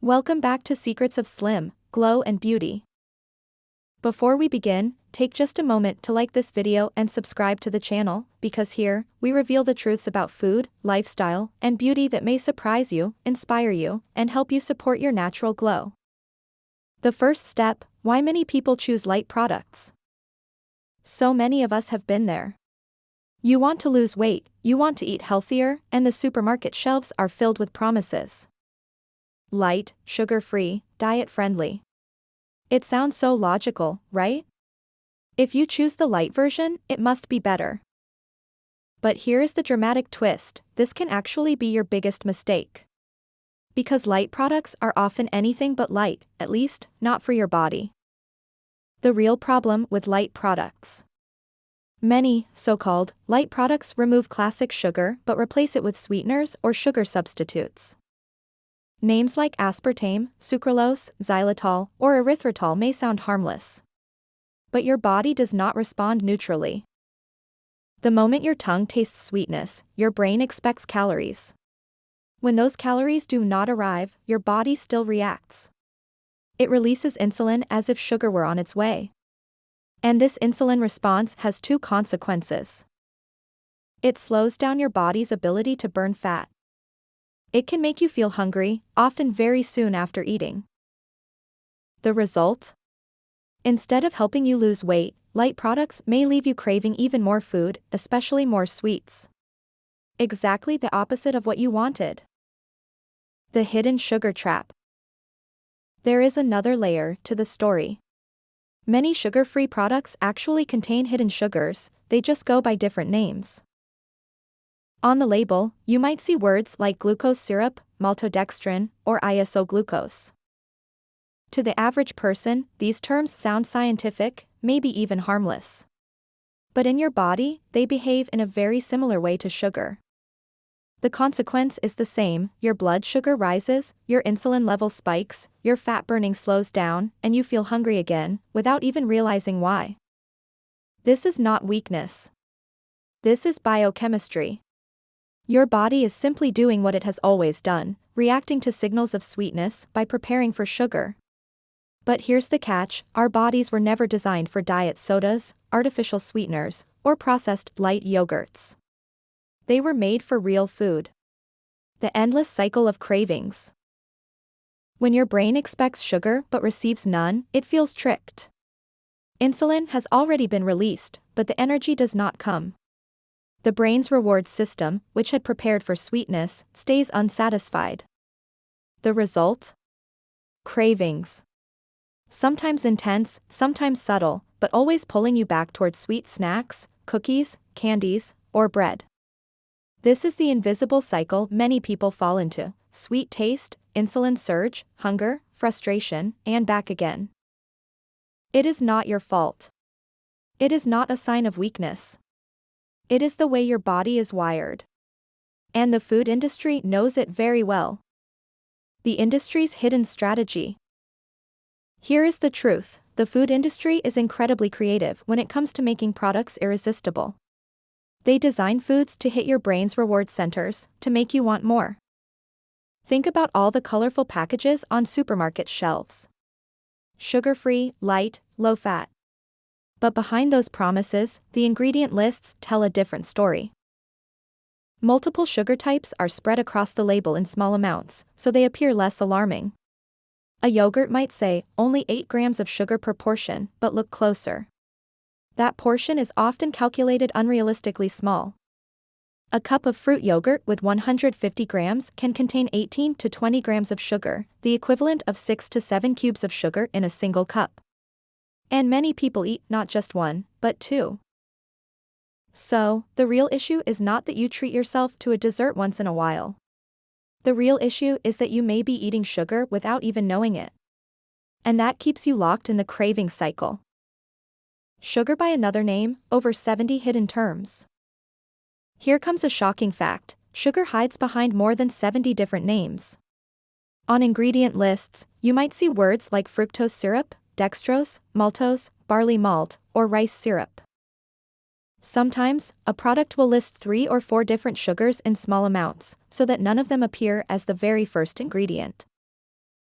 Welcome back to Secrets of Slim, Glow and Beauty. Before we begin, take just a moment to like this video and subscribe to the channel, because here, we reveal the truths about food, lifestyle, and beauty that may surprise you, inspire you, and help you support your natural glow. The first step: why many people choose light products. So many of us have been there. You want to lose weight, you want to eat healthier, and the supermarket shelves are filled with promises. Light, sugar-free, diet-friendly. It sounds so logical, right? If you choose the light version, it must be better. But here is the dramatic twist: this can actually be your biggest mistake. Because light products are often anything but light, at least, not for your body. The real problem with light products. Many, so-called, light products remove classic sugar but replace it with sweeteners or sugar substitutes. Names like aspartame, sucralose, xylitol, or erythritol may sound harmless. But your body does not respond neutrally. The moment your tongue tastes sweetness, your brain expects calories. When those calories do not arrive, your body still reacts. It releases insulin as if sugar were on its way. And this insulin response has two consequences. It slows down your body's ability to burn fat. It can make you feel hungry, often very soon after eating. The result? Instead of helping you lose weight, light products may leave you craving even more food, especially more sweets. Exactly the opposite of what you wanted. The hidden sugar trap. There is another layer to the story. Many sugar-free products actually contain hidden sugars, they just go by different names. On the label, you might see words like glucose syrup, maltodextrin, or isoglucose. To the average person, these terms sound scientific, maybe even harmless. But in your body, they behave in a very similar way to sugar. The consequence is the same: your blood sugar rises, your insulin level spikes, your fat burning slows down, and you feel hungry again, without even realizing why. This is not weakness. This is biochemistry. Your body is simply doing what it has always done, reacting to signals of sweetness by preparing for sugar. But here's the catch: our bodies were never designed for diet sodas, artificial sweeteners, or processed light yogurts. They were made for real food. The endless cycle of cravings. When your brain expects sugar but receives none, it feels tricked. Insulin has already been released, but the energy does not come. The brain's reward system, which had prepared for sweetness, stays unsatisfied. The result? Cravings. Sometimes intense, sometimes subtle, but always pulling you back toward sweet snacks, cookies, candies, or bread. This is the invisible cycle many people fall into: sweet taste, insulin surge, hunger, frustration, and back again. It is not your fault. It is not a sign of weakness. It is the way your body is wired. And the food industry knows it very well. The industry's hidden strategy. Here is the truth: the food industry is incredibly creative when it comes to making products irresistible. They design foods to hit your brain's reward centers, to make you want more. Think about all the colorful packages on supermarket shelves. Sugar-free, light, low-fat. But behind those promises, the ingredient lists tell a different story. Multiple sugar types are spread across the label in small amounts, so they appear less alarming. A yogurt might say, only 8 grams of sugar per portion, but look closer. That portion is often calculated unrealistically small. A cup of fruit yogurt with 150 grams can contain 18 to 20 grams of sugar, the equivalent of 6 to 7 cubes of sugar in a single cup. And many people eat not just one, but 2. So, the real issue is not that you treat yourself to a dessert once in a while. The real issue is that you may be eating sugar without even knowing it. And that keeps you locked in the craving cycle. Sugar by another name, over 70 hidden terms. Here comes a shocking fact: sugar hides behind more than 70 different names. On ingredient lists, you might see words like fructose syrup, dextrose, maltose, barley malt, or rice syrup. Sometimes, a product will list 3 or 4 different sugars in small amounts, so that none of them appear as the very first ingredient.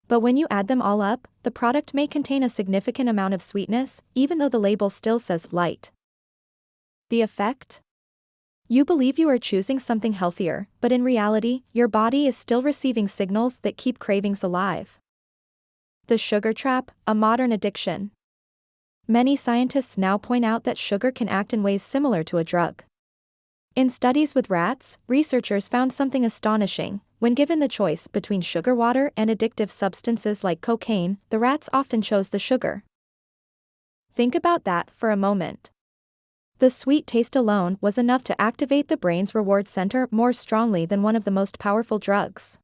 But when you add them all up, the product may contain a significant amount of sweetness, even though the label still says light. The effect? You believe you are choosing something healthier, but in reality, your body is still receiving signals that keep cravings alive. The sugar trap, a modern addiction. Many scientists now point out that sugar can act in ways similar to a drug. In studies with rats, researchers found something astonishing. When given the choice between sugar water and addictive substances like cocaine, the rats often chose the sugar. Think about that for a moment. The sweet taste alone was enough to activate the brain's reward center more strongly than one of the most powerful drugs.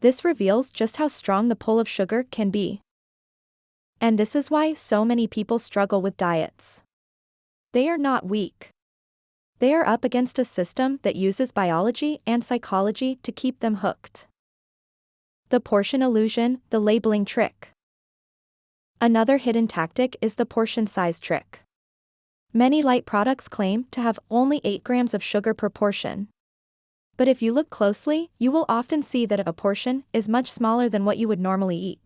This reveals just how strong the pull of sugar can be. And this is why so many people struggle with diets. They are not weak. They are up against a system that uses biology and psychology to keep them hooked. The portion illusion, the labeling trick. Another hidden tactic is the portion size trick. Many light products claim to have only 8 grams of sugar per portion. But if you look closely, you will often see that a portion is much smaller than what you would normally eat.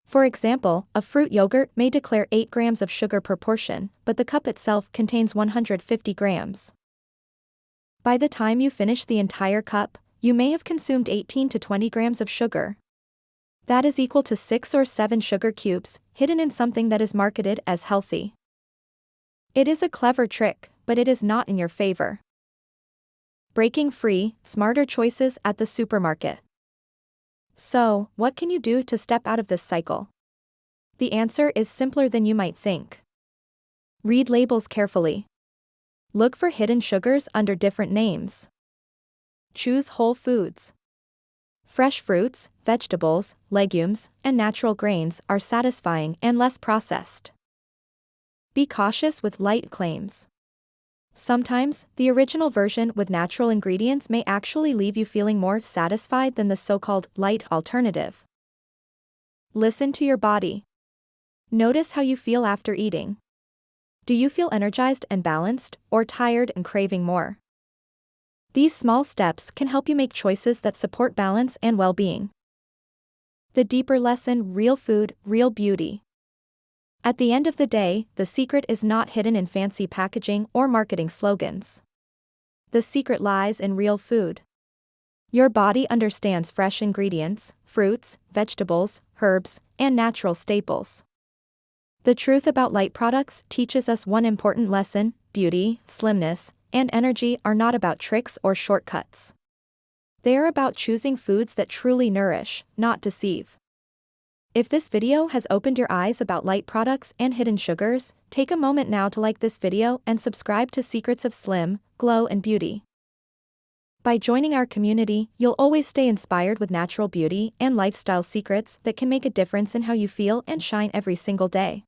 For example, a fruit yogurt may declare 8 grams of sugar per portion, but the cup itself contains 150 grams. By the time you finish the entire cup, you may have consumed 18 to 20 grams of sugar. That is equal to 6 or 7 sugar cubes, hidden in something that is marketed as healthy. It is a clever trick, but it is not in your favor. Breaking free, smarter choices at the supermarket. So, what can you do to step out of this cycle? The answer is simpler than you might think. Read labels carefully. Look for hidden sugars under different names. Choose whole foods. Fresh fruits, vegetables, legumes, and natural grains are satisfying and less processed. Be cautious with light claims. Sometimes, the original version with natural ingredients may actually leave you feeling more satisfied than the so-called light alternative. Listen to your body. Notice how you feel after eating. Do you feel energized and balanced, or tired and craving more? These small steps can help you make choices that support balance and well-being. The deeper lesson: real food, real beauty. At the end of the day, the secret is not hidden in fancy packaging or marketing slogans. The secret lies in real food. Your body understands fresh ingredients, fruits, vegetables, herbs, and natural staples. The truth about light products teaches us one important lesson: beauty, slimness, and energy are not about tricks or shortcuts. They are about choosing foods that truly nourish, not deceive. If this video has opened your eyes about light products and hidden sugars, take a moment now to like this video and subscribe to Secrets of Slim, Glow and Beauty. By joining our community, you'll always stay inspired with natural beauty and lifestyle secrets that can make a difference in how you feel and shine every single day.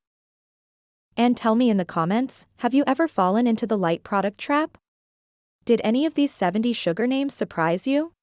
And tell me in the comments, have you ever fallen into the light product trap? Did any of these 70 sugar names surprise you?